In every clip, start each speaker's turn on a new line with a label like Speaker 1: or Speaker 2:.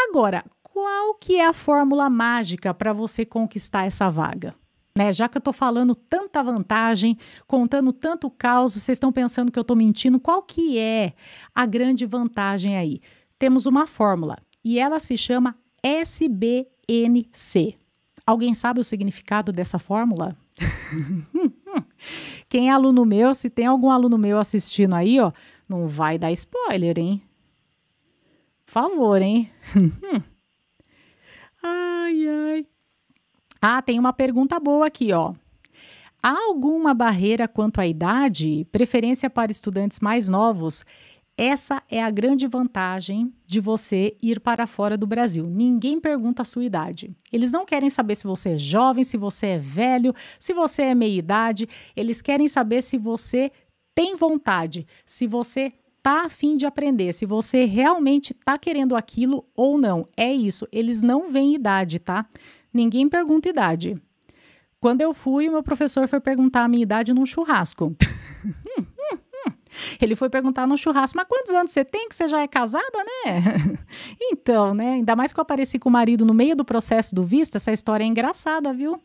Speaker 1: Agora, qual que é a fórmula mágica para você conquistar essa vaga? Né? Já que eu estou falando tanta vantagem, contando tanto caos, vocês estão pensando que eu estou mentindo, qual que é a grande vantagem aí? Temos uma fórmula e ela se chama SBNC. Alguém sabe o significado dessa fórmula? Quem é aluno meu, se tem algum aluno meu assistindo aí, ó, não vai dar spoiler, hein? Por favor, hein? Ai, ai. Ah, tem uma pergunta boa aqui, ó. Há alguma barreira quanto à idade, preferência para estudantes mais novos? Essa é a grande vantagem de você ir para fora do Brasil. Ninguém pergunta a sua idade. Eles não querem saber se você é jovem, se você é velho, se você é meia-idade. Eles querem saber se você tem vontade, se você está a fim de aprender, se você realmente está querendo aquilo ou não. É isso, eles não veem idade, tá? Ninguém pergunta idade. Quando eu fui, o meu professor foi perguntar a minha idade num churrasco. Ele foi perguntar no churrasco, mas quantos anos você tem, que você já é casada, né? Então, né, ainda mais que eu apareci com o marido no meio do processo do visto, essa história é engraçada, viu?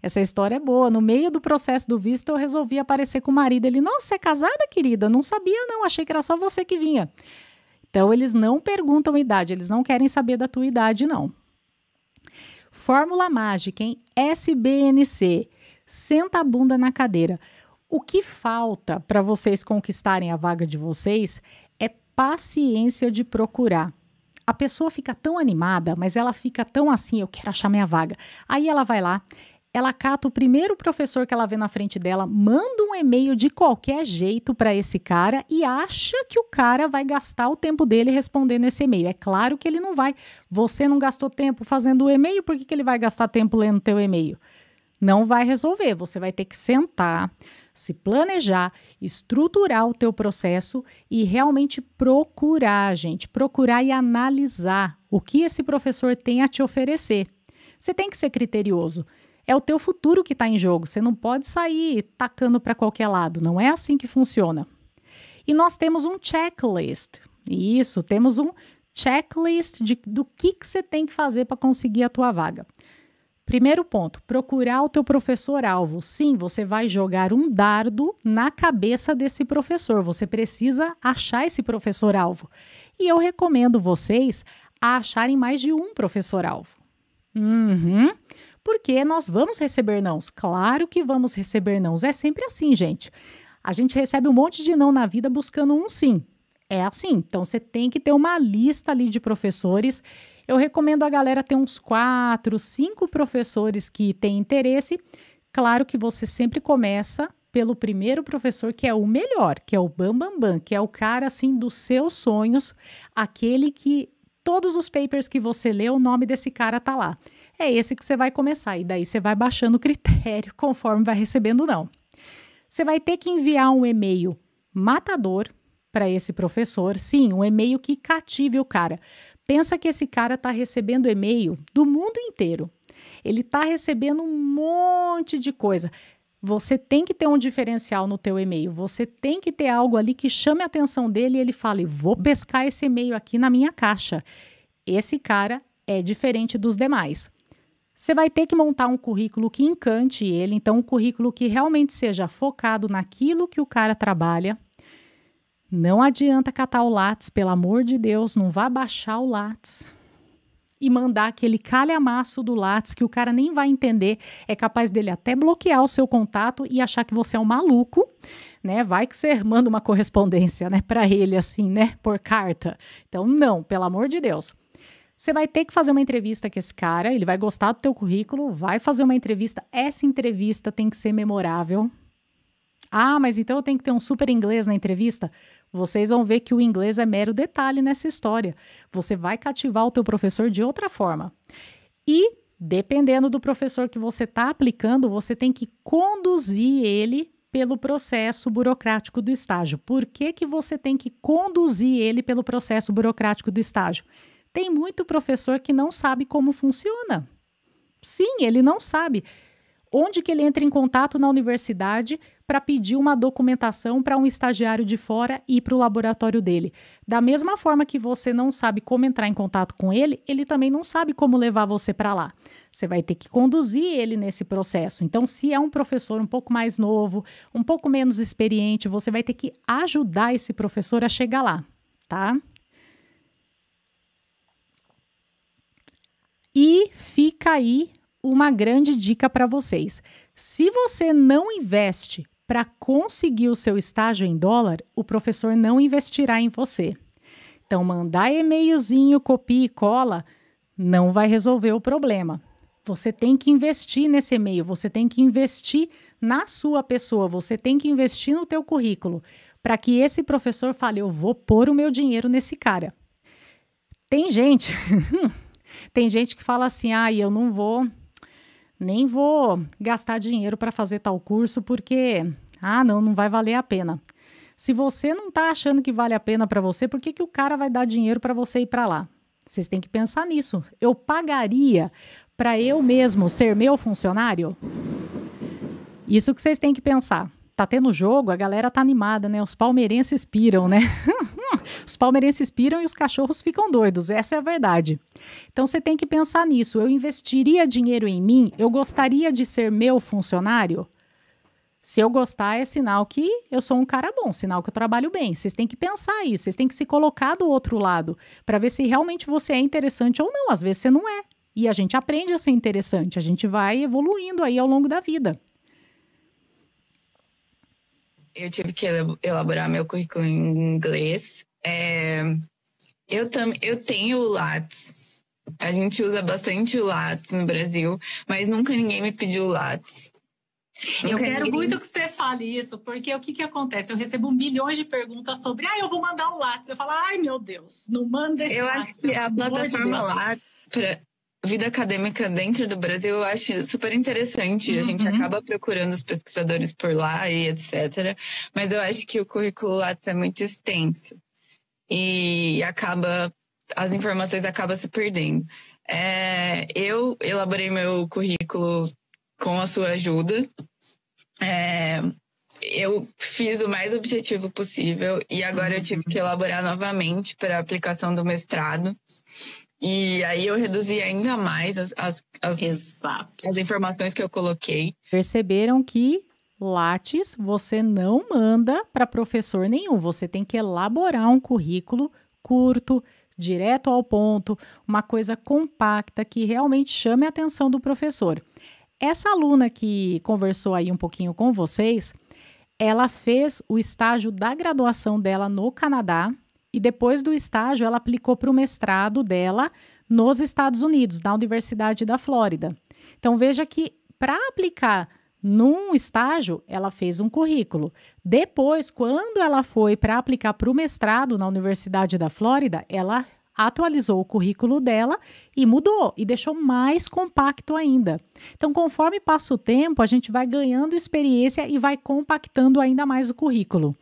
Speaker 1: Essa história é boa. No meio do processo do visto, eu resolvi aparecer com o marido. Ele, nossa, você é casada, querida? Não sabia, não, achei que era só você que vinha. Então, eles não perguntam idade, eles não querem saber da tua idade, não. Fórmula mágica, hein? SBNC. Senta a bunda na cadeira. O que falta para vocês conquistarem a vaga de vocês é paciência de procurar. A pessoa fica tão animada, mas ela fica tão assim, eu quero achar minha vaga. Aí ela vai lá, ela cata o primeiro professor que ela vê na frente dela, manda um e-mail de qualquer jeito para esse cara e acha que o cara vai gastar o tempo dele respondendo esse e-mail. É claro que ele não vai. Você não gastou tempo fazendo o e-mail, por que ele vai gastar tempo lendo o teu e-mail? Não vai resolver, você vai ter que sentar, se planejar, estruturar o teu processo e realmente procurar, gente, procurar e analisar o que esse professor tem a te oferecer. Você tem que ser criterioso. É o teu futuro que está em jogo, você não pode sair tacando para qualquer lado, não é assim que funciona. E nós temos um checklist, isso, temos um checklist do que você tem que fazer para conseguir a tua vaga. Primeiro ponto, procurar o teu professor-alvo. Sim, você vai jogar um dardo na cabeça desse professor. Você precisa achar esse professor-alvo. E eu recomendo vocês a acharem mais de um professor-alvo. Porque nós vamos receber nãos. Claro que vamos receber nãos. É sempre assim, gente. A gente recebe um monte de não na vida buscando um sim. É assim. Então, você tem que ter uma lista ali de professores. Eu recomendo a galera ter uns 4, 5 professores que têm interesse. Claro que você sempre começa pelo primeiro professor, que é o melhor, que é o bam, que é o cara, assim, dos seus sonhos, aquele que todos os papers que você lê, o nome desse cara tá lá. É esse que você vai começar, e daí você vai baixando o critério conforme vai recebendo não. Você vai ter que enviar um e-mail matador para esse professor, sim, um e-mail que cative o cara. Pensa que esse cara está recebendo e-mail do mundo inteiro. Ele está recebendo um monte de coisa. Você tem que ter um diferencial no teu e-mail. Você tem que ter algo ali que chame a atenção dele e ele fale, vou pescar esse e-mail aqui na minha caixa. Esse cara é diferente dos demais. Você vai ter que montar um currículo que encante ele. Então, um currículo que realmente seja focado naquilo que o cara trabalha. Não adianta catar o Lattes, pelo amor de Deus, não vá baixar o Lattes e mandar aquele calhamaço do Lattes que o cara nem vai entender, é capaz dele até bloquear o seu contato e achar que você é um maluco, né? Vai que você manda uma correspondência, né, para ele assim, né, por carta. Então, não, pelo amor de Deus. Você vai ter que fazer uma entrevista com esse cara, ele vai gostar do teu currículo, vai fazer uma entrevista, essa entrevista tem que ser memorável. Ah, mas então eu tenho que ter um super inglês na entrevista? Vocês vão ver que o inglês é mero detalhe nessa história. Você vai cativar o teu professor de outra forma. E, dependendo do professor que você está aplicando, você tem que conduzir ele pelo processo burocrático do estágio. Por que que você tem que conduzir ele pelo processo burocrático do estágio? Tem muito professor que não sabe como funciona. Sim, ele não sabe. onde que ele entra em contato na universidade para pedir uma documentação para um estagiário de fora ir para o laboratório dele. Da mesma forma que você não sabe como entrar em contato com ele, ele também não sabe como levar você para lá. Você vai ter que conduzir ele nesse processo. Então, se é um professor um pouco mais novo, um pouco menos experiente, você vai ter que ajudar esse professor a chegar lá, tá? E fica aí uma grande dica para vocês. Se você não investe para conseguir o seu estágio em dólar, o professor não investirá em você. Então, mandar e-mailzinho, copia e cola, não vai resolver o problema. Você tem que investir nesse e-mail, você tem que investir na sua pessoa, você tem que investir no teu currículo, para que esse professor fale, eu vou pôr o meu dinheiro nesse cara. Tem gente... Tem gente que fala assim, eu nem vou gastar dinheiro para fazer tal curso porque, não vai valer a pena. Se você não está achando que vale a pena para você, por que o cara vai dar dinheiro para você ir para lá? Vocês têm que pensar nisso. Eu pagaria para eu mesmo ser meu funcionário? Isso que vocês têm que pensar. Tá tendo jogo, a galera tá animada, né? Os palmeirenses piram, né? Os palmeirenses piram e os cachorros ficam doidos, essa é a verdade. Então você tem que pensar nisso. Eu investiria dinheiro em mim? Eu gostaria de ser meu funcionário? Se eu gostar, é sinal que eu sou um cara bom, sinal que eu trabalho bem. Vocês têm que pensar isso, vocês têm que se colocar do outro lado para ver se realmente você é interessante ou não. Às vezes você não é. E a gente aprende a ser interessante, a gente vai evoluindo aí ao longo da vida.
Speaker 2: Eu tive que elaborar meu currículo em inglês. Eu tenho o Lattes. A gente usa bastante o Lattes no Brasil, mas nunca ninguém me pediu o Lattes.
Speaker 1: Eu quero muito que você fale isso, porque o que acontece? Eu recebo milhões de perguntas sobre, eu vou mandar o Lattes. Eu falo, meu Deus, não manda esse Lattes.
Speaker 2: Eu acho que a plataforma Lattes para vida acadêmica dentro do Brasil, eu acho super interessante. A gente acaba procurando os pesquisadores por lá e etc. Mas eu acho que o currículo Lattes é muito extenso. E as informações acabam se perdendo. Eu elaborei meu currículo com a sua ajuda. Eu fiz o mais objetivo possível e agora eu tive que elaborar novamente para a aplicação do mestrado. E aí eu reduzi ainda mais as informações que eu coloquei.
Speaker 1: Perceberam que Lattes você não manda para professor nenhum. Você tem que elaborar um currículo curto, direto ao ponto, uma coisa compacta que realmente chame a atenção do professor. Essa aluna que conversou aí um pouquinho com vocês, ela fez o estágio da graduação dela no Canadá e depois do estágio ela aplicou para o mestrado dela nos Estados Unidos, na Universidade da Flórida. Então veja que para aplicar num estágio, ela fez um currículo. Depois, quando ela foi para aplicar para o mestrado na Universidade da Flórida, ela atualizou o currículo dela e mudou, e deixou mais compacto ainda. Então, conforme passa o tempo, a gente vai ganhando experiência e vai compactando ainda mais o currículo.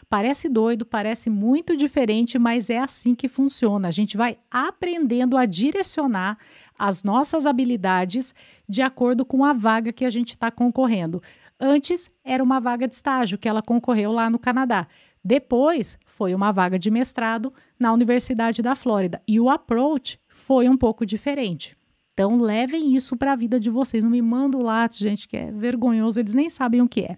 Speaker 1: Parece doido, parece muito diferente, mas é assim que funciona. A gente vai aprendendo a direcionar as nossas habilidades de acordo com a vaga que a gente está concorrendo. Antes, era uma vaga de estágio que ela concorreu lá no Canadá. Depois, foi uma vaga de mestrado na Universidade da Flórida. E o approach foi um pouco diferente. Então, levem isso para a vida de vocês. Não me mandem o Lattes, gente, que é vergonhoso, eles nem sabem o que é.